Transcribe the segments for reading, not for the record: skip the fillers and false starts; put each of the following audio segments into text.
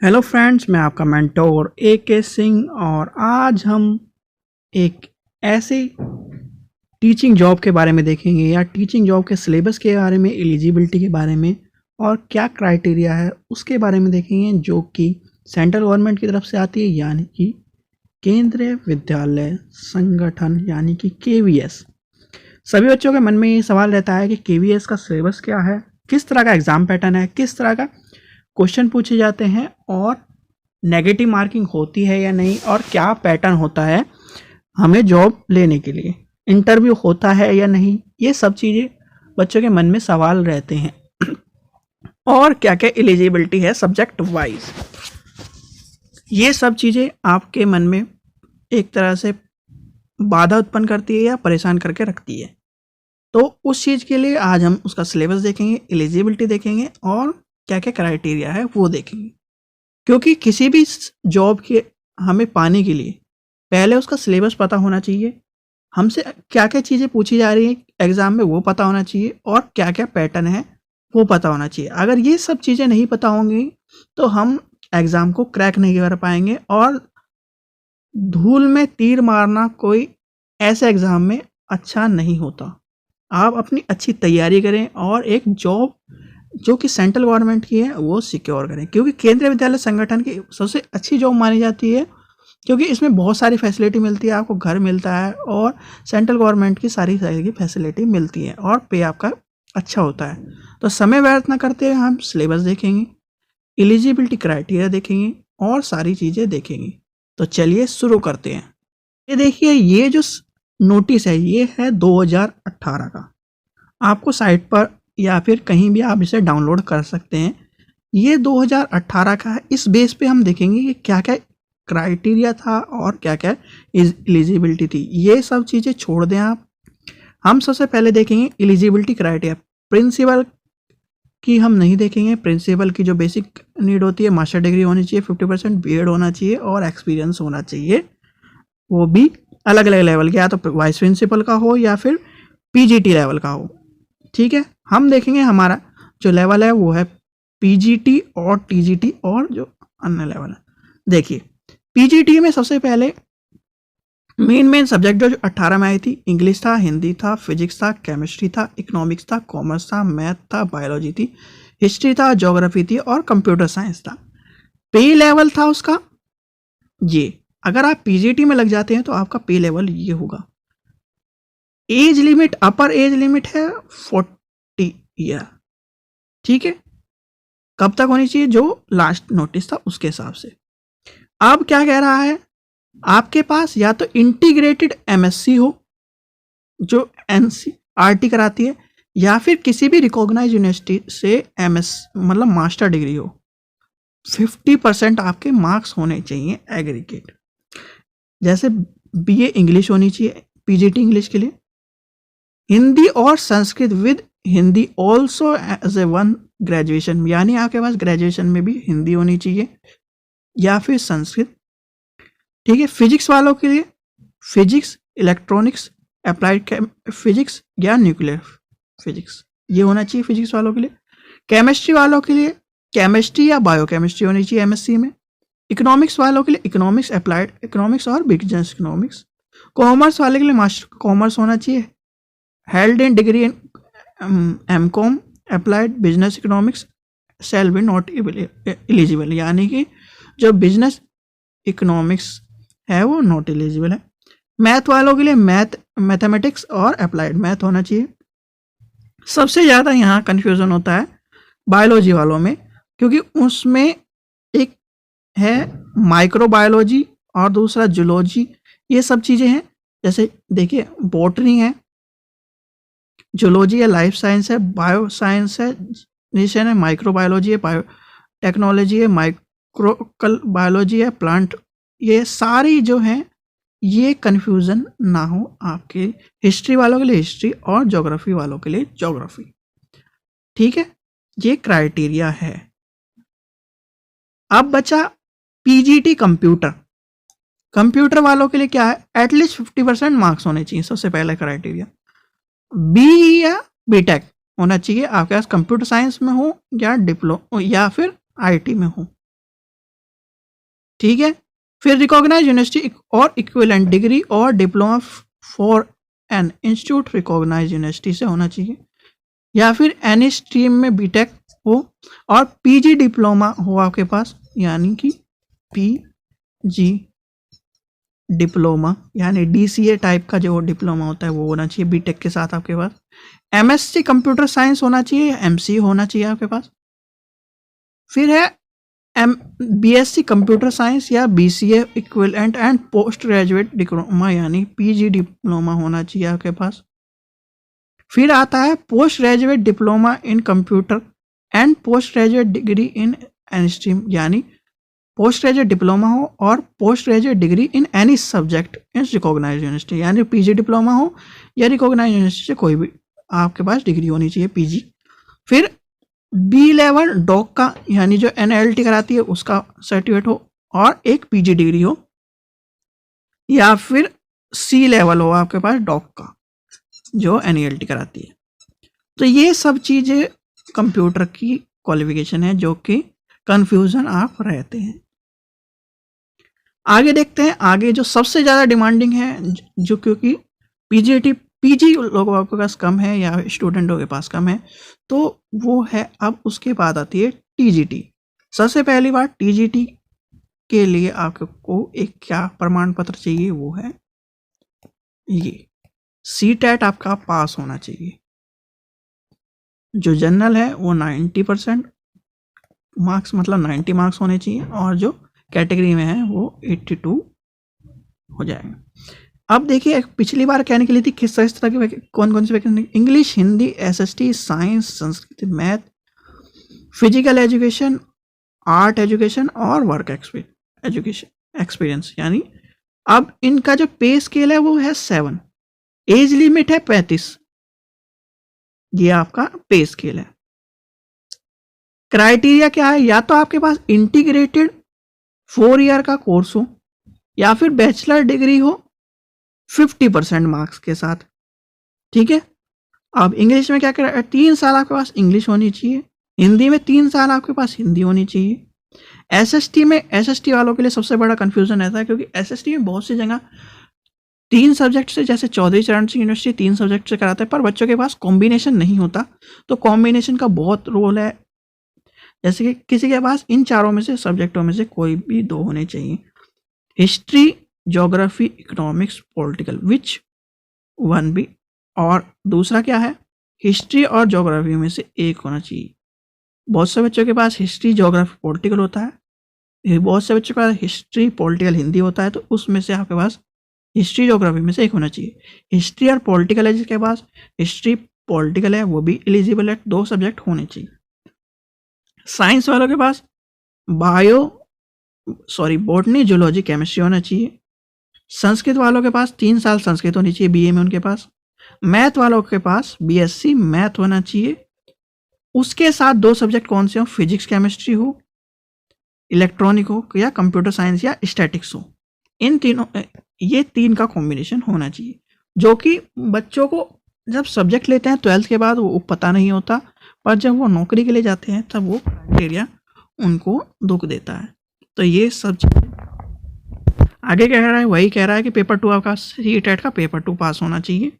Hello friends, मैं आपका mentor AK Singh और आज हम एक ऐसे टीचिंग जॉब के बारे में देखेंगे या टीचिंग जॉब के सिलेबस के बारे में, एलिजिबिलिटी के बारे में और क्या क्राइटेरिया है उसके बारे में देखेंगे, जो कि सेंट्रल गवर्नमेंट की तरफ से आती है, यानी कि केंद्रीय विद्यालय संगठन यानी कि KVS। सभी बच्चों के मन में ये सवाल रहता है कि KVS का सिलेबस क्या है, किस तरह का एग्ज़ाम पैटर्न है, किस तरह का क्वेश्चन पूछे जाते हैं और नेगेटिव मार्किंग होती है या नहीं, और क्या पैटर्न होता है हमें जॉब लेने के लिए, इंटरव्यू होता है या नहीं। ये सब चीज़ें बच्चों के मन में सवाल रहते हैं। और क्या क्या एलिजिबिलिटी है सब्जेक्ट वाइज, ये सब चीज़ें आपके मन में एक तरह से बाधा उत्पन्न करती है या परेशान करके रखती है। तो उस चीज़ के लिए आज हम उसका सिलेबस देखेंगे, एलिजिबिलिटी देखेंगे और क्या क्या क्राइटेरिया है वो देखेंगे। क्योंकि किसी भी जॉब के हमें पाने के लिए पहले उसका सिलेबस पता होना चाहिए, हमसे क्या क्या चीज़ें पूछी जा रही हैं एग्ज़ाम में वो पता होना चाहिए, और क्या क्या पैटर्न है वो पता होना चाहिए। अगर ये सब चीज़ें नहीं पता होंगी तो हम एग्ज़ाम को क्रैक नहीं कर पाएंगे, और धूल में तीर मारना कोई ऐसे एग्ज़ाम में अच्छा नहीं होता। आप अपनी अच्छी तैयारी करें और एक जॉब जो कि सेंट्रल गवर्नमेंट की है वो सिक्योर करें, क्योंकि केंद्रीय विद्यालय संगठन की सबसे अच्छी जॉब मानी जाती है, क्योंकि इसमें बहुत सारी फैसिलिटी मिलती है, आपको घर मिलता है और सेंट्रल गवर्नमेंट की सारी तरह की फैसिलिटी मिलती है और पे आपका अच्छा होता है। तो समय व्यर्थ न करते हुए हम सिलेबस देखेंगे, एलिजिबिलिटी क्राइटेरिया देखेंगे और सारी चीज़ें देखेंगे। तो चलिए शुरू करते हैं। ये देखिए, ये जो नोटिस है ये है 2018 का। आपको साइट पर या फिर कहीं भी आप इसे डाउनलोड कर सकते हैं। ये 2018 का है। इस बेस पे हम देखेंगे कि क्या क्या क्राइटेरिया था और क्या क्या एलिजिबिलिटी थी। ये सब चीज़ें छोड़ दें आप, हम सबसे पहले देखेंगे एलिजिबिलिटी क्राइटेरिया। प्रिंसिपल की हम नहीं देखेंगे। प्रिंसिपल की जो बेसिक नीड होती है, मास्टर डिग्री होनी चाहिए, 50% बीएड होना चाहिए और एक्सपीरियंस होना चाहिए, वो भी अलग अलग लेवल के, या तो वाइस प्रिंसिपल का हो या फिर PGT लेवल का हो। ठीक है, हम देखेंगे हमारा जो लेवल है वो है PGT और TGT और जो अन्य लेवल है। देखिए, PGT में सबसे पहले मेन सब्जेक्ट जो 18 में आई थी, इंग्लिश था, हिंदी था, फिजिक्स था, केमिस्ट्री था, इकोनॉमिक्स था, कॉमर्स था, मैथ था, बायोलॉजी थी, हिस्ट्री था, ज्योग्राफी थी और कंप्यूटर साइंस था। पे लेवल था उसका ये, अगर आप PGT में लग जाते हैं तो आपका पे लेवल ये होगा। एज लिमिट, अपर एज लिमिट है 40 ईयर। ठीक है, कब तक होनी चाहिए, जो लास्ट नोटिस था उसके हिसाब से। अब क्या कह रहा है, आपके पास या तो इंटीग्रेटेड MSc हो जो NCERT कराती है, या फिर किसी भी रिकॉग्नाइज यूनिवर्सिटी से MS मतलब मास्टर डिग्री हो। 50% आपके मार्क्स होने चाहिए एग्रीगेट। जैसे BA इंग्लिश होनी चाहिए PGT इंग्लिश के लिए, हिंदी और Sanskrit with Hindi also as a one graduation, यानी आपके पास ग्रेजुएशन में भी हिंदी होनी चाहिए या फिर संस्कृत। ठीक है, फिजिक्स वालों के लिए फिजिक्स, इलेक्ट्रॉनिक्स, अप्लाइड फिजिक्स या न्यूक्लियर फिजिक्स, ये होना चाहिए फिजिक्स वालों के लिए। केमिस्ट्री वालों के लिए केमिस्ट्री या बायोकेमिस्ट्री होनी चाहिए MSc में। इकोनॉमिक्स वालों के लिए इकोनॉमिक्स, अप्लाइड इकोनॉमिक्स और बिजनेस इकोनॉमिक्स। कॉमर्स वाले के लिए मास्टर कॉमर्स होना चाहिए, held in degree in MCOM, applied business economics shall be not eligible, यानी कि जो बिजनेस इकोनॉमिक्स है वो नॉट एलिजिबल है। मैथ वालों के लिए मैथमेटिक्स और अप्लाइड मैथ होना चाहिए। सबसे ज़्यादा यहाँ कन्फ्यूज़न होता है बायोलॉजी वालों में, क्योंकि उसमें एक है माइक्रोबायोलॉजी और दूसरा जूलॉजी, ये सब चीज़ें हैं। जैसे देखिए, बॉटनी है, जूलॉजी है, लाइफ साइंस है, बायो साइंस है, निशन है, माइक्रोबायोलॉजी है, बायो टेक्नोलॉजी है, माइक्रोकल बायोलॉजी है, प्लांट, ये सारी जो हैं ये कन्फ्यूज़न ना हो आपके। हिस्ट्री वालों के लिए हिस्ट्री और ज्योग्राफी वालों के लिए ज्योग्राफी। ठीक है, ये क्राइटेरिया है। अब बचा PGT कंप्यूटर। कंप्यूटर वालों के लिए क्या है, एटलीस्ट 50% मार्क्स होने चाहिए, सबसे पहला क्राइटेरिया। BE या BTech होना चाहिए आपके पास, कंप्यूटर साइंस में हो या डिप्लोमा या फिर IT में हो। ठीक है। फिर रिकॉग्नाइज यूनिवर्सिटी और इक्विवेलेंट डिग्री और diploma for an institute recognise university से होना चाहिए, या फिर एनी स्ट्रीम में बीटेक हो और पीजी डिप्लोमा हो आपके पास, यानी कि पीजी डिप्लोमा यानी डीसीए टाइप का जो डिप्लोमा होता है वो होना चाहिए बीटेक के साथ आपके पास। एमएससी कंप्यूटर साइंस होना चाहिए या एमसी होना चाहिए आपके पास। फिर है बीएससी कंप्यूटर साइंस या BCA equivalent and post graduate diploma यानी पीजी डिप्लोमा होना चाहिए आपके पास। फिर आता है post graduate diploma in computer and post graduate degree in any stream, यानी पोस्ट ग्रेजुएट डिप्लोमा हो और post graduate degree in any subject in recognised university, यानी पीजी डिप्लोमा हो या रिकॉग्नाइज्ड यूनिवर्सिटी से कोई भी आपके पास डिग्री होनी चाहिए पीजी। फिर बी लेवल डॉक का यानी जो एनएलटी कराती है उसका सर्टिफिकेट हो और एक पीजी डिग्री हो, या फिर सी लेवल हो आपके पास डॉक का जो एनएलटी कराती है। तो ये सब चीज़ें कंप्यूटर की क्वालिफिकेशन है जो कि कंफ्यूजन आप रहते हैं। आगे देखते हैं, आगे जो सबसे ज़्यादा डिमांडिंग है जो क्योंकि पीजी लोगों के पास कम है या स्टूडेंटों के पास कम है, तो वो है अब उसके बाद आती है टीजीटी। सबसे पहली बार टीजीटी के लिए आपको एक क्या प्रमाण पत्र चाहिए, वो है ये सीटेट आपका पास होना चाहिए। जो जनरल है वो 90% मार्क्स मतलब 90 मार्क्स होने चाहिए और जो कैटेगरी में है वो 82 हो जाएगा। अब देखिए पिछली बार क्या निकली थी, किस तरह की कौन कौन सी vacancy, English, Hindi, SST, science, Sanskrit, math, physical education, art education और वर्क एजुकेशन एक्सपीरियंस। यानी अब इनका जो पे स्केल है वो है 7, एज लिमिट है 35, ये आपका पे स्केल है। क्राइटेरिया क्या है, या तो आपके पास इंटीग्रेटेड 4 ईयर का कोर्स हो या फिर बैचलर डिग्री हो 50% मार्क्स के साथ, ठीक है। अब इंग्लिश में क्या कर 3 साल आपके पास इंग्लिश होनी चाहिए, हिंदी में 3 साल आपके पास हिंदी होनी चाहिए। एसएसटी में, एसएसटी वालों के लिए सबसे बड़ा कंफ्यूजन रहता है क्योंकि एसएसटी में बहुत सी जगह 3 सब्जेक्ट से, जैसे चौधरी चरण सिंह यूनिवर्सिटी 3 सब्जेक्ट से कराता है, पर बच्चों के पास कॉम्बिनेशन नहीं होता, तो कॉम्बिनेशन का बहुत रोल है। जैसे कि किसी के पास इन चारों में से सब्जेक्टों में से कोई भी 2 होने चाहिए, history, geography, economics, political, which one be. और दूसरा क्या है, हिस्ट्री और ज्योग्राफी में से एक होना चाहिए। बहुत से बच्चों के पास हिस्ट्री, ज्योग्राफी, पॉलिटिकल होता है, बहुत से बच्चों के पास हिस्ट्री, पॉलिटिकल, हिंदी होता है, तो उसमें से आपके पास हिस्ट्री, ज्योग्राफी में से एक होना चाहिए। हिस्ट्री और पॉलिटिकल है जिसके पास हिस्ट्री, पॉलिटिकल है वो भी एलिजिबल है, 2 सब्जेक्ट होने चाहिए। साइंस वालों के पास बॉटनी, जूलॉजी, केमिस्ट्री होना चाहिए। संस्कृत वालों के पास 3 साल संस्कृत होनी चाहिए बीए में उनके पास। मैथ वालों के पास बीएससी मैथ होना चाहिए, उसके साथ 2 सब्जेक्ट कौन से हो, फिजिक्स केमिस्ट्री हो, इलेक्ट्रॉनिक हो या कंप्यूटर साइंस या स्टैटिक्स हो। इन तीनों, ये 3 का कॉम्बिनेशन होना चाहिए, जो कि बच्चों को जब सब्जेक्ट लेते हैं 12th के बाद वो पता नहीं होता, पर जब वो नौकरी के लिए जाते हैं तब वो क्राइटेरिया उनको दुख देता है। तो ये सब चीज़ें आगे कह रहा है, वही कह रहा है कि पेपर 2 आपका सीटेट का पेपर 2 पास होना चाहिए।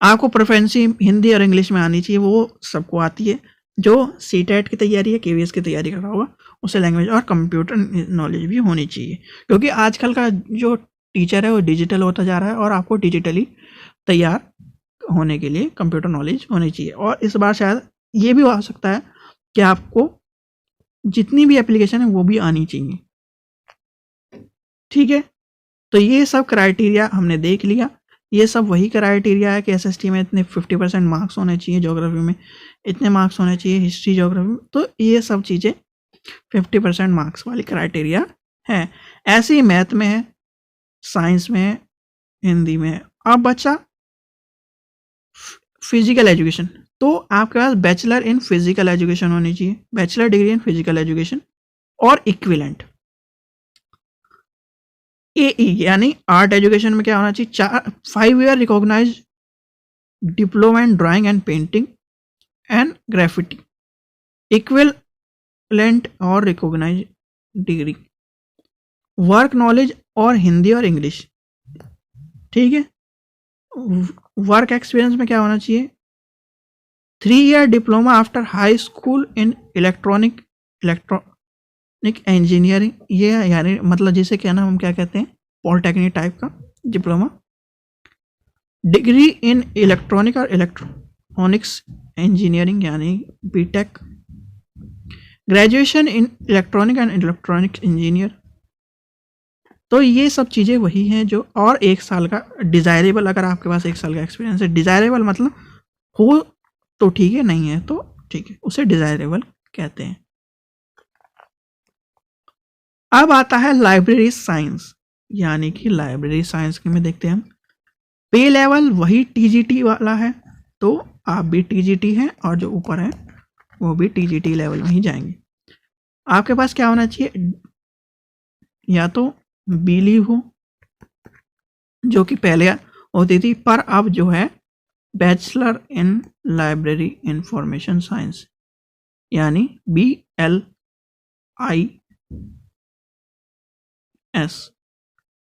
आपको प्रेफरेंसी हिंदी और इंग्लिश में आनी चाहिए, वो सबको आती है। जो सीटेट की तैयारी है, केवीएस की तैयारी कर रहा होगा, उसे लैंग्वेज और कंप्यूटर नॉलेज भी होनी चाहिए, क्योंकि आजकल का जो टीचर है वो डिजिटल होता जा रहा है और आपको डिजिटली तैयार होने के लिए कंप्यूटर नॉलेज होनी चाहिए। और इस बार शायद ये भी हो सकता है कि आपको जितनी भी एप्लीकेशन है वो भी आनी चाहिए, ठीक है। तो ये सब क्राइटेरिया हमने देख लिया। ये सब वही क्राइटेरिया है कि एसएसटी में इतने 50% मार्क्स होने चाहिए, ज्योग्राफी में इतने मार्क्स होने चाहिए, हिस्ट्री, ज्योग्राफी में, तो ये सब चीज़ें 50% मार्क्स वाली क्राइटेरिया है। ऐसे ही मैथ में है, साइंस में है, हिंदी में है। अब बच्चा फिजिकल एजुकेशन, तो आपके पास बैचलर इन फिजिकल एजुकेशन होनी चाहिए, bachelor degree in physical education और इक्विवेलेंट। एई यानी आर्ट एजुकेशन में क्या होना चाहिए, 5 year recognise diploma in drawing and painting and graffiti, equivalent और रिकॉग्नाइज डिग्री। वर्क नॉलेज और हिंदी और इंग्लिश, ठीक है। वर्क एक्सपीरियंस में क्या होना चाहिए, 3 year diploma after high school इन इलेक्ट्रॉनिक इंजीनियरिंग, ये यानी मतलब जिसे क्या ना हम क्या कहते हैं, पॉलिटेक्निक टाइप का डिप्लोमा। डिग्री इन इलेक्ट्रॉनिक और इलेक्ट्रॉनिक्स इंजीनियरिंग यानी B Tech. Graduation in electronic and electronics engineer. तो ये सब चीज़ें वही हैं जो, और 1 साल का डिज़ायरेबल, अगर आपके पास 1 साल का एक्सपीरियंस है, डिज़ायरेबल मतलब हो तो ठीक है, नहीं है तो ठीक है, उसे डिज़ायरेबल कहते हैं। अब आता है लाइब्रेरी साइंस, यानी कि लाइब्रेरी साइंस में देखते हैं हम, पे लेवल वही टीजीटी वाला है, तो आप भी टीजीटी हैं और जो ऊपर है वो भी टीजीटी लेवल में ही जाएंगे। आपके पास क्या होना चाहिए, या तो बी लीव हो, जो कि पहले होती थी, पर अब जो है bachelor in library information science, यानी BLIS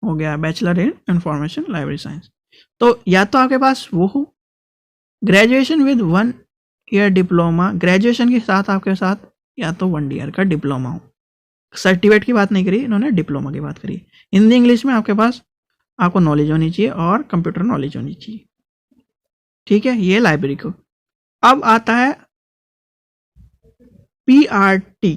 हो गया, bachelor in information library science. तो या तो आपके पास वो हो, graduation with 1 year diploma, graduation के साथ आपके साथ या तो 1 ईयर का डिप्लोमा हो। सर्टिफिकेट की बात नहीं करी इन्होंने, डिप्लोमा की बात करी। हिंदी इंग्लिश में आपके पास आपको नॉलेज होनी चाहिए और कंप्यूटर नॉलेज होनी चाहिए, ठीक है, ये लाइब्रेरी को। अब आता है PRT,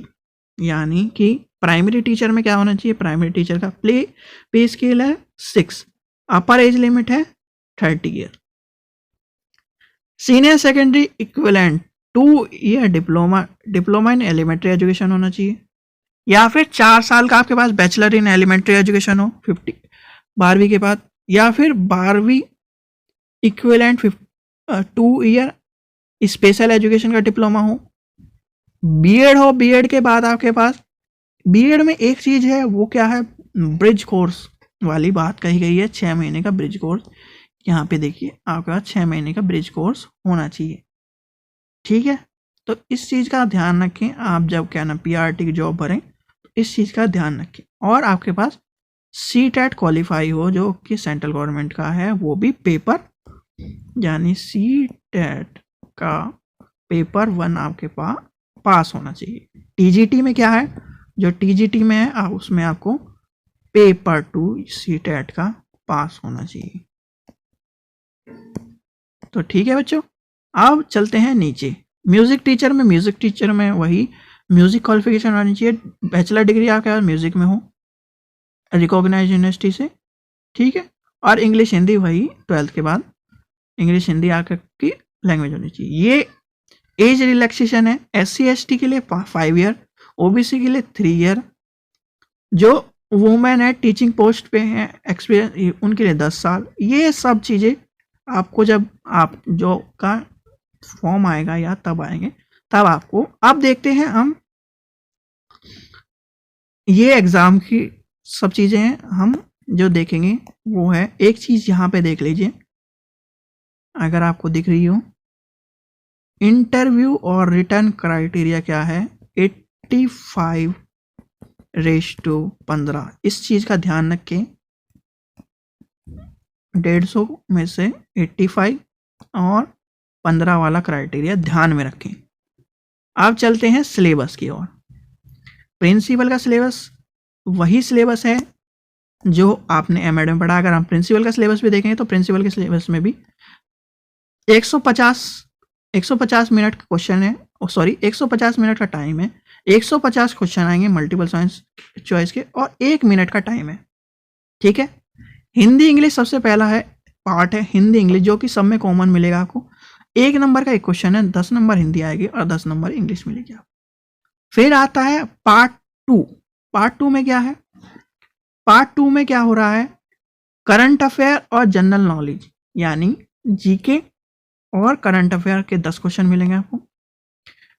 यानी कि प्राइमरी टीचर में क्या होना चाहिए, प्राइमरी टीचर का पे स्केल है 6, अपर एज लिमिट है 30 year. Senior secondary equivalent 2 year diploma in elementary education होना चाहिए, या फिर 4 साल का आपके पास बैचलर इन एलिमेंट्री एजुकेशन हो 12वीं के बाद, या फिर 12वीं इक्विवेलेंट 2 ईयर स्पेशल एजुकेशन का डिप्लोमा हो। बीएड हो, बीएड के बाद आपके पास, बीएड में एक चीज है, वो क्या है, ब्रिज कोर्स वाली बात कही गई है, 6 महीने का ब्रिज कोर्स। यहाँ पे देखिए आपके पास 6 महीने का ब्रिज कोर्स होना चाहिए, ठीक है। तो इस चीज का ध्यान रखें, आप जब क्या ना PRT की जॉब भरें तो इस चीज का ध्यान रखें। और आपके पास CTET क्वालिफाई हो, जो कि सेंट्रल गवर्नमेंट का है, वो भी पेपर, यानी CTET का पेपर 1 आपके पास होना चाहिए। TGT में क्या है, जो TGT में है उसमें आपको पेपर 2 CTET का पास होना चाहिए। तो ठीक है बच्चों, अब चलते हैं नीचे। म्यूजिक टीचर में वही म्यूजिक क्वालिफिकेशन होनी चाहिए, बैचलर डिग्री आपके पास म्यूजिक में हो रिकॉग्नाइज यूनिवर्सिटी से, ठीक है। और इंग्लिश हिंदी वही 12th के बाद इंग्लिश हिंदी आपकी लैंग्वेज होनी चाहिए। ये एज रिलैक्सेशन है, SC ST के लिए 5 ईयर, OBC के लिए 3 ईयर, जो वुमेन है टीचिंग पोस्ट पे हैं एक्सपीरियंस उनके लिए 10 साल। ये सब चीज़ें आपको जब आप जो का फॉर्म आएगा या तब आएंगे, तब आपको, अब देखते हैं हम ये एग्ज़ाम की सब चीज़ें हैं, हम जो देखेंगे वो है, एक चीज़ यहाँ पे देख लीजिए, अगर आपको दिख रही हो, इंटरव्यू और रिटर्न क्राइटेरिया क्या है, 85:15। इस चीज़ का ध्यान रखें, 150 में से 85 और 15 वाला क्राइटेरिया ध्यान में रखें। अब चलते हैं सिलेबस की ओर। प्रिंसिपल का सिलेबस वही सिलेबस है जो आपने एमएड में पढ़ा। अगर हम प्रिंसिपल का सिलेबस भी देखें तो प्रिंसिपल के सिलेबस में भी 150 मिनट का क्वेश्चन है, सॉरी 150 मिनट का टाइम है, 150 क्वेश्चन आएंगे मल्टीपल चॉइस के, और 1 मिनट का टाइम है, ठीक है। हिंदी इंग्लिश सबसे पहला है पार्ट है हिंदी इंग्लिश, जो कि सब में कॉमन मिलेगा आपको। 1 नंबर का एक क्वेश्चन है, 10 नंबर हिंदी आएगी और 10 नंबर इंग्लिश मिलेगी आपको। फिर आता है पार्ट 2। पार्ट 2 में क्या है, पार्ट 2 में क्या हो रहा है, करंट अफेयर और जनरल नॉलेज, यानी जीके और करंट अफेयर के 10 क्वेश्चन मिलेंगे आपको।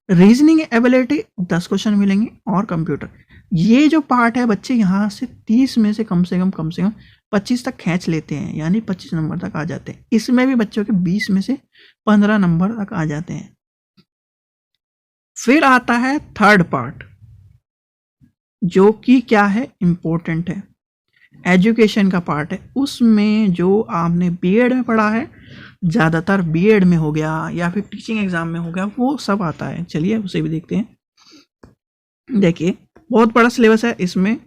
रीजनिंग एबिलिटी 10 क्वेश्चन मिलेंगे, और कंप्यूटर। ये जो पार्ट है बच्चे, यहाँ से 30 में से कम 25 तक खींच लेते हैं, यानी 25 नंबर तक आ जाते हैं। इसमें भी बच्चों के 20 में से 15 नंबर तक आ जाते हैं। फिर आता है थर्ड पार्ट। जो कि क्या है, इम्पोर्टेंट है, एजुकेशन का पार्ट है। उसमें जो आपने बीएड में पढ़ा है, ज़्यादातर बीएड में हो गया या फिर टीचिंग एग्जाम में हो गया, वो सब आता है। चलिए उसे भी देखते हैं। देखिए बहुत बड़ा सिलेबस है इसमें,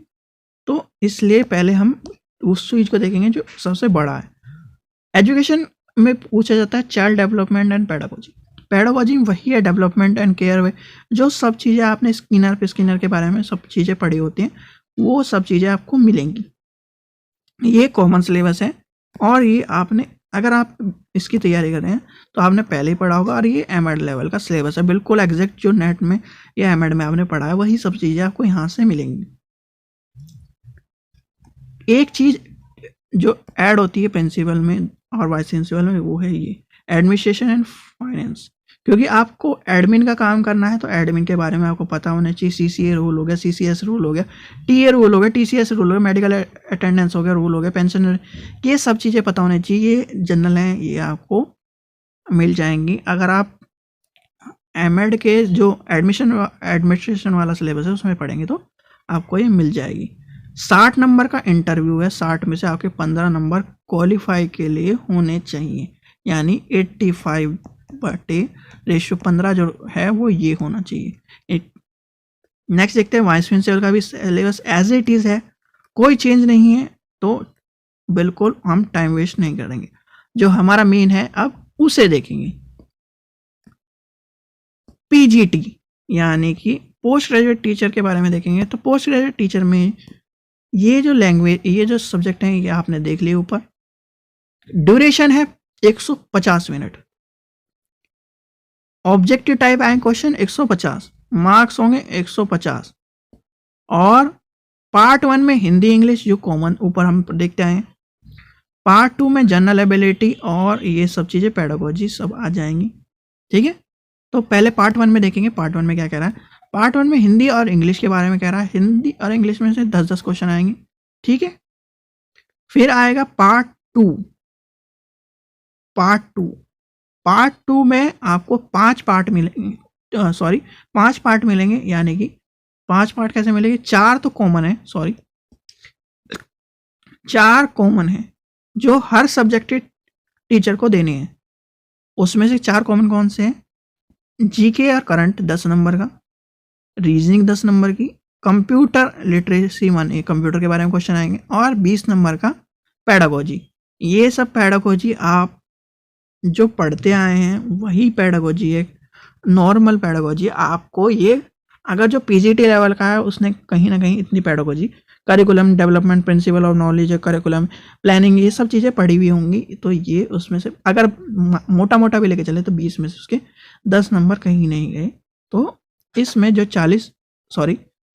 तो इसलिए पहले हम उस चीज़ को देखेंगे जो सबसे बड़ा है। एजुकेशन में पूछा जाता है child development and pedagogy. Pedagogy वही है, डेवलपमेंट एंड केयर में जो सब चीज़ें आपने स्किनर के बारे में सब चीज़ें पढ़ी होती हैं, वो सब चीज़ें आपको मिलेंगी। ये कॉमन सिलेबस है और ये आपने, अगर आप इसकी तैयारी कर रहे हैं तो आपने पहले ही पढ़ा होगा। और ये एमएड लेवल का सिलेबस है, बिल्कुल एग्जैक्ट जो नेट में या एमएड में आपने पढ़ा है वही सब चीज़ें आपको यहाँ से मिलेंगी। एक चीज़ जो ऐड होती है प्रिंसिपल में और वाइस प्रिंसिपल में, वो है ये एडमिनिस्ट्रेशन एंड फाइनेंस। क्योंकि आपको एडमिन का काम करना है तो एडमिन के बारे में आपको पता होना चाहिए। सीसीए रूल हो गया, सीसीएस रूल हो गया, टीए रूल हो गया, टीसीएस रूल हो गया, मेडिकल अटेंडेंस हो गया, रूल हो गया, पेंशन, ये सब चीज़ें पता होनी चाहिए। ये जनरल हैं, ये आपको मिल जाएंगी। अगर आप एमएड के जो एडमिनिस्ट्रेशन वाला सिलेबस है उसमें पढ़ेंगे तो आपको ये मिल जाएगी। 60 नंबर का इंटरव्यू है, 60 में से आपके 15 नंबर क्वालिफाई के लिए होने चाहिए, यानी 85/15 जो है वो ये होना चाहिए। नेक्स्ट देखते हैं वाइस प्रिंसिपल का भी सिलेबस एज इट इज़ है, कोई चेंज नहीं है, तो बिल्कुल हम टाइम वेस्ट नहीं करेंगे। जो हमारा मेन है अब उसे देखेंगे। पीजीटी यानी कि पोस्ट ग्रेजुएट टीचर के बारे में देखेंगे। तो पोस्ट ग्रेजुएट टीचर में ये जो लैंग्वेज, ये जो सब्जेक्ट हैं, ये आपने देख लिए ऊपर। ड्यूरेशन है 150 मिनट, ऑब्जेक्टिव टाइप आए क्वेश्चन 150, मार्क्स होंगे 150। और पार्ट 1 में हिंदी इंग्लिश जो कॉमन ऊपर हम देखते आए, पार्ट 2 में जनरल एबिलिटी और ये सब चीज़ें पेडागोजी सब आ जाएंगी। ठीक है, तो पहले पार्ट 1 में देखेंगे। पार्ट 1 में क्या कह रहा है, पार्ट 1 में हिंदी और इंग्लिश के बारे में कह रहा है। हिंदी और इंग्लिश में से 10-10 क्वेश्चन आएंगे। ठीक है, फिर आएगा पार्ट 2। पार्ट 2 में आपको 5 पार्ट मिलेंगे, 5 पार्ट मिलेंगे। यानी कि 5 पार्ट कैसे मिलेंगे, 4 तो कॉमन है, 4 कॉमन है जो हर सब्जेक्ट टीचर को देने हैं। उसमें से 4 कॉमन कौन से हैं, जीके और करंट 10 नंबर का, रीजनिंग 10 नंबर की, कंप्यूटर लिटरेसी 1, कंप्यूटर के बारे में क्वेश्चन आएंगे, और 20 नंबर का पेडागोजी। ये सब पेडागोजी आप जो पढ़ते आए हैं वही पेडागोजी है, नॉर्मल पेडागोजी। आपको ये अगर जो पीजीटी लेवल का है उसने कहीं ना कहीं इतनी pedagogy, curriculum development, principle of knowledge, curriculum planning, ये सब चीज़ें पढ़ी हुई होंगी। तो ये उसमें से अगर मोटा मोटा भी लेके चले तो 20 में से उसके 10 नंबर कहीं नहीं गए। तो इसमें जो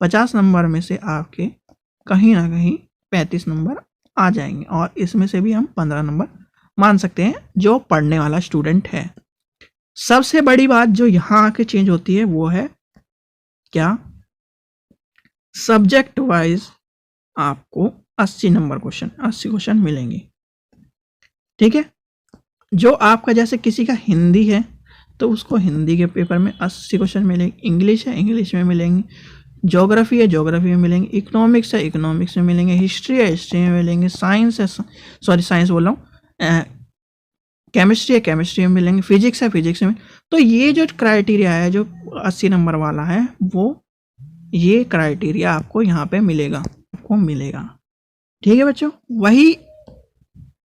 50 नंबर में से आपके कहीं ना कहीं 35 नंबर आ जाएंगे, और इसमें से भी हम 15 नंबर मान सकते हैं जो पढ़ने वाला स्टूडेंट है। सबसे बड़ी बात जो यहाँ आके चेंज होती है वो है क्या, सब्जेक्ट वाइज आपको 80 नंबर क्वेश्चन, 80 क्वेश्चन मिलेंगे। ठीक है, जो आपका जैसे किसी का हिंदी है तो उसको हिंदी के पेपर में 80 क्वेश्चन मिलेंगे, इंग्लिश है इंग्लिश में मिलेंगे, ज्योग्राफी है ज्योग्राफी में मिलेंगे, इकोनॉमिक्स है इकोनॉमिक्स में मिलेंगे, हिस्ट्री है हिस्ट्री में मिलेंगे, साइंस है साइंस बोल रहा हूँ, केमिस्ट्री है केमिस्ट्री में मिलेंगे, फिजिक्स है फिजिक्स में। तो ये जो क्राइटेरिया है जो 80 नंबर वाला है, वो ये क्राइटेरिया आपको यहाँ पे मिलेगा, ठीक है बच्चों। वही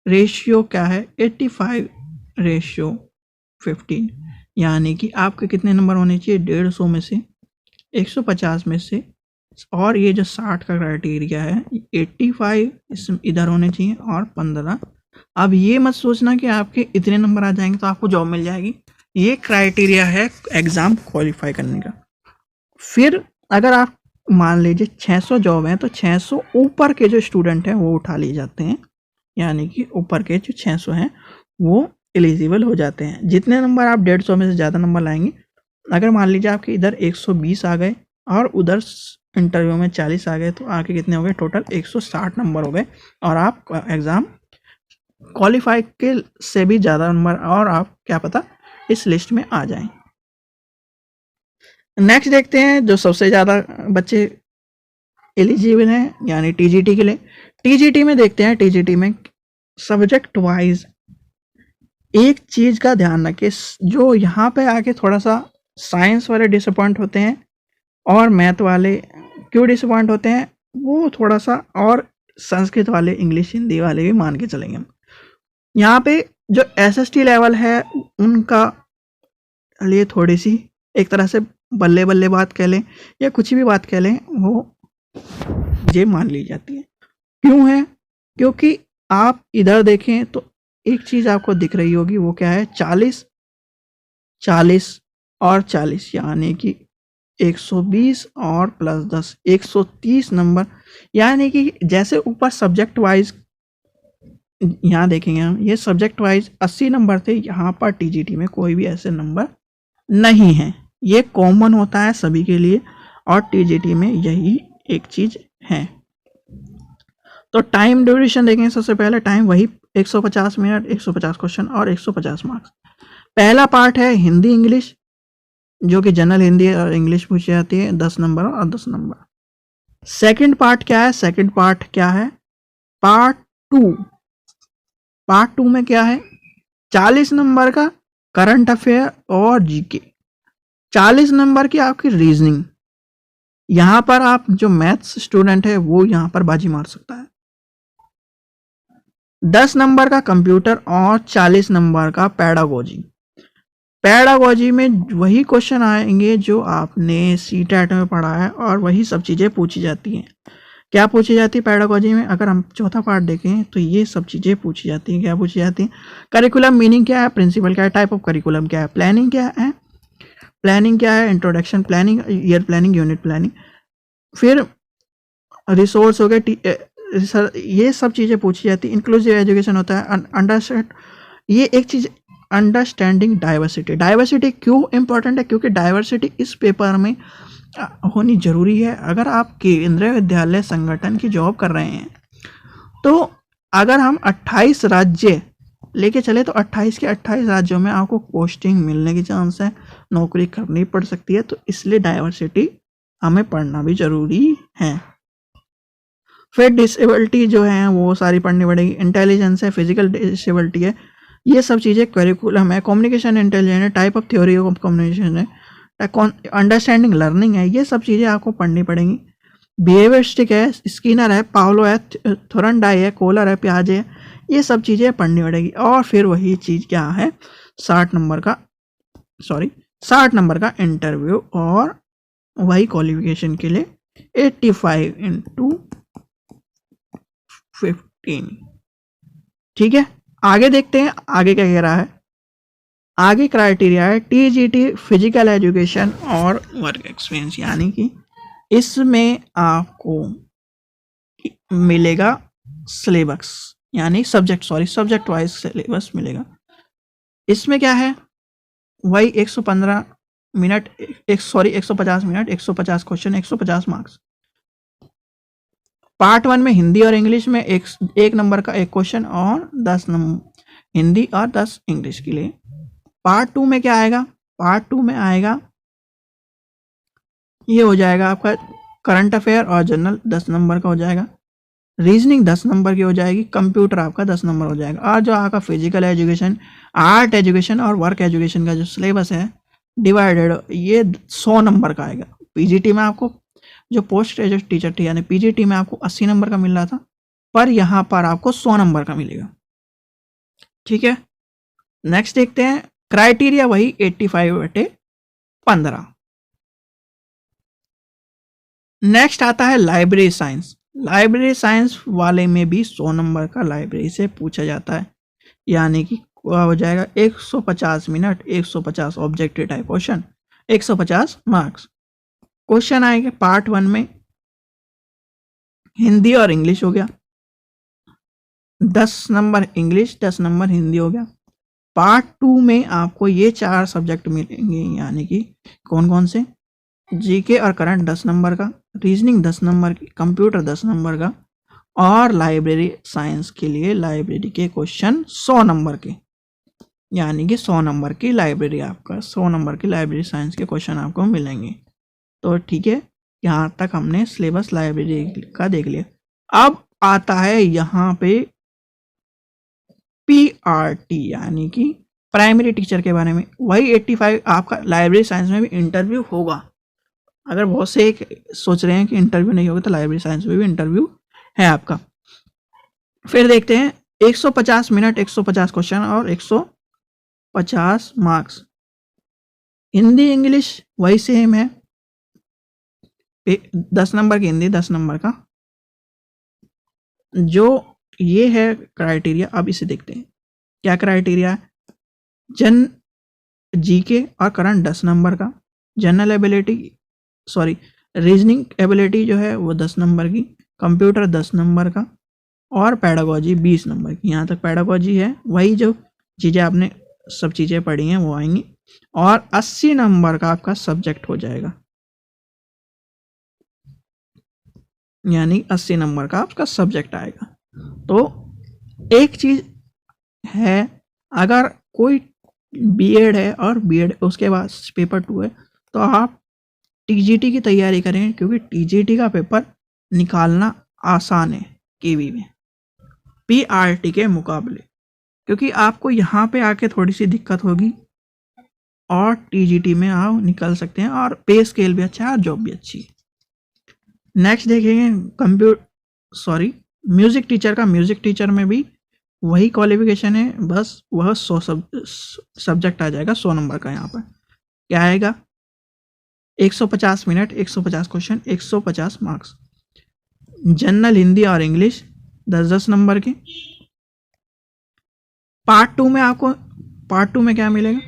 रेशियो क्या है, 85/15, यानी कि आपके कितने नंबर होने चाहिए, 150 में से, 150 में से, और ये जो 60 का क्राइटेरिया है 85 इधर होने चाहिए और 15। अब ये मत सोचना कि आपके इतने नंबर आ जाएंगे तो आपको जॉब मिल जाएगी, ये क्राइटेरिया है एग्ज़ाम क्वालिफाई करने का। फिर अगर आप मान लीजिए 600 जॉब हैं तो 600 ऊपर के जो स्टूडेंट हैं वो उठा लिए जाते हैं, यानी कि ऊपर के जो 600 हैं वो एलिजिबल हो जाते हैं। जितने नंबर आप 150 में से ज़्यादा नंबर लाएंगे, अगर मान लीजिए आपके इधर 120 आ गए और उधर इंटरव्यू में 40 आ गए, तो आके कितने हो गए, टोटल 160 नंबर हो गए, और आप एग्ज़ाम क्वालिफाई के से भी ज़्यादा नंबर, और आप क्या पता इस लिस्ट में आ जाएं। नेक्स्ट देखते हैं जो सबसे ज़्यादा बच्चे एलिजिबल हैं, यानी टीजीटी के लिए। टीजीटी में देखते हैं, टीजीटी में सब्जेक्ट वाइज एक चीज का ध्यान रखें, जो यहाँ पे आके थोड़ा सा साइंस वाले डिसअपॉइंट होते हैं और मैथ वाले क्यों डिसअपॉइंट होते हैं, वो थोड़ा सा, और संस्कृत वाले, इंग्लिश हिंदी वाले भी मान के चलेंगे। यहाँ पे जो एसएसटी लेवल है उनका लिए थोड़ी सी एक तरह से बल्ले बल्ले बात कह लें या कुछ भी बात कह लें, वो ये मान ली जाती है। क्यों है? क्योंकि आप इधर देखें तो एक चीज आपको दिख रही होगी, वो क्या है, 40 40 और 40, यानी कि 120 और प्लस 10 130 नंबर। यानी कि जैसे ऊपर सब्जेक्ट वाइज यहाँ देखेंगे हम, ये सब्जेक्ट वाइज 80 नंबर थे, यहाँ पर टीजीटी में कोई भी ऐसे नंबर नहीं है। ये कॉमन होता है सभी के लिए और टीजीटी में यही एक चीज है। तो टाइम ड्यूरेशन देखेंगे, सबसे पहले टाइम वही 150 मिनट, 150 क्वेश्चन और 150 मार्क्स। पहला पार्ट है हिंदी इंग्लिश, जो कि जनरल हिंदी और इंग्लिश पूछी जाती है, 10 नंबर और 10 नंबर। सेकंड पार्ट क्या है? सेकंड पार्ट क्या है? पार्ट 2। पार्ट 2 में क्या है? 40 नंबर का करंट अफेयर और जीके, 40 नंबर की आपकी रीजनिंग। यहां पर आप जो मैथ्स स्टूडेंट है वो यहां पर बाजी मार सकता है। 10 नंबर का कंप्यूटर और 40 नंबर का पैडागोजी। पैडागोजी में वही क्वेश्चन आएंगे जो आपने सीटेट में पढ़ा है और वही सब चीज़ें पूछी जाती हैं। क्या पूछी जाती है पैडागोजी में? अगर हम चौथा पार्ट देखें तो ये सब चीज़ें पूछी जाती हैं। क्या पूछी जाती हैं? करिकुलम मीनिंग क्या है, प्रिंसिपल क्या है, टाइप ऑफ करिकुलम क्या है, प्लानिंग क्या है, प्लानिंग क्या है, introduction planning, year planning, unit planning, फिर रिसोर्स हो गए, ये सब चीज़ें पूछी जाती है। इंक्लूसिव एजुकेशन होता है, अंडरस्टैंड, ये एक चीज़, अंडरस्टैंडिंग डाइवर्सिटी। डाइवर्सिटी क्यों इंपॉर्टेंट है? क्योंकि डाइवर्सिटी इस पेपर में होनी जरूरी है। अगर आप केंद्रीय विद्यालय संगठन की जॉब कर रहे हैं तो अगर हम 28 राज्य लेके चले तो 28 के 28 राज्यों में आपको पोस्टिंग मिलने की चांस है, नौकरी करनी पड़ सकती है। तो इसलिए डाइवर्सिटी हमें पढ़ना भी जरूरी है। फिर डिसेबिलिटी जो है वो सारी पढ़नी पड़ेगी। इंटेलिजेंस है, फिजिकल डिसेबिलिटी है, ये सब चीज़ें करिकुलम है। कम्युनिकेशन इंटेलिजेंस है, type of theory of communication है, अंडरस्टैंडिंग लर्निंग है, ये सब चीज़ें आपको पढ़नी पड़ेंगी। बिहेवियरिस्टिक है, स्किनर है, पावलो है, थोरनडाई है, कोलर है, पियाजे है, ये सब चीज़ें पढ़नी पड़ेगी। और फिर वही चीज़ क्या है, 60 नंबर का इंटरव्यू और वही क्वालिफिकेशन के लिए 85 इंटू 15। ठीक है, आगे देखते हैं आगे क्या कह रहा है। आगे क्राइटेरिया है टीजीटी फिजिकल एजुकेशन और वर्क एक्सपीरियंस, यानी कि इसमें आपको मिलेगा सिलेबस, यानी सब्जेक्ट वाइज सिलेबस मिलेगा। इसमें क्या है, वही 115 minute 150 minute, 150 question, 150 marks. Part 1 में हिंदी और इंग्लिश में एक नंबर का एक क्वेश्चन और 10 नंबर हिंदी और 10 इंग्लिश के लिए। पार्ट 2 में क्या आएगा? पार्ट 2 में आएगा, ये हो जाएगा आपका करंट अफेयर और जनरल 10 नंबर का हो जाएगा, रीजनिंग 10 नंबर की हो जाएगी, कंप्यूटर आपका 10 नंबर हो जाएगा। और जो आपका फिजिकल एजुकेशन, आर्ट एजुकेशन और वर्क एजुकेशन का जो सिलेबस है डिवाइडेड, ये 100 नंबर का आएगा। पीजीटी में आपको जो पोस्ट ग्रेजुएट टीचर थी, यानी पीजीटी में आपको 80 नंबर का मिल रहा था, पर यहाँ पर आपको 100 नंबर का मिलेगा। ठीक है, नेक्स्ट देखते हैं क्राइटेरिया, वही 85/15। नेक्स्ट आता है लाइब्रेरी साइंस। लाइब्रेरी साइंस वाले में भी 100 नंबर का लाइब्रेरी से पूछा जाता है, यानी कि हो जाएगा 150 minute, 150 objective type question, 150 marks. Question आएंगे पार्ट 1 में हिंदी और इंग्लिश हो गया, 10 नंबर इंग्लिश, 10 नंबर हिंदी हो गया। पार्ट 2 में आपको ये 4 सब्जेक्ट मिलेंगे, यानी कि कौन कौन से, जीके और करंट 10 नंबर का, रीजनिंग 10 नंबर की, कंप्यूटर 10 नंबर का, और लाइब्रेरी साइंस के लिए लाइब्रेरी के क्वेश्चन 100 नंबर के, यानी कि 100 नंबर की लाइब्रेरी, आपका 100 नंबर की लाइब्रेरी साइंस के क्वेश्चन आपको मिलेंगे। तो ठीक है, यहाँ तक हमने सिलेबस लाइब्रेरी का देख लिया। अब आता है यहाँ पे PRT यानी कि प्राइमरी टीचर के बारे में। वही 85 आपका लाइब्रेरी साइंस में भी इंटरव्यू होगा। अगर बहुत से एक सोच रहे हैं कि इंटरव्यू नहीं होगा, तो लाइब्रेरी साइंस में भी इंटरव्यू है आपका। फिर देखते हैं 150 मिनट, 150 क्वेश्चन और 150 मार्क्स। हिंदी इंग्लिश वही सेम है, 10 नंबर की हिंदी, 10 नंबर का। जो ये है क्राइटेरिया। अब इसे देखते हैं क्या क्राइटेरिया है। जन जीके और करंट 10 नंबर का, जनरल एबिलिटी रीजनिंग एबिलिटी जो है वो 10 नंबर की, कंप्यूटर 10 नंबर का और पैडागोजी 20 नंबर की। यहाँ तक पैडागोजी है, वही जो चीज़ें आपने सब चीज़ें पढ़ी हैं वो आएंगी। और 80 नंबर का आपका सब्जेक्ट हो जाएगा, यानी 80 नंबर का आपका सब्जेक्ट आएगा। तो एक चीज़ है, अगर कोई बीएड है और बीएड उसके बाद पेपर 2 है, तो आप टीजीटी की तैयारी करें, क्योंकि टीजीटी का पेपर निकालना आसान है केवी में पीआरटी के मुकाबले, क्योंकि आपको यहाँ पे आके थोड़ी सी दिक्कत होगी और टीजीटी में आप निकल सकते हैं और पे स्केल भी अच्छा है और जॉब भी अच्छी है। नेक्स्ट देखेंगे म्यूजिक टीचर का। म्यूजिक टीचर में भी वही क्वालिफिकेशन है, बस वह 100 सब्जेक्ट आ जाएगा, 100 नंबर का। यहाँ पर क्या आएगा, 150 minute, 150 question, 150 marks. General Hindi और इंग्लिश 10-10 नंबर के। पार्ट 2 में आपको, पार्ट 2 में क्या मिलेगा,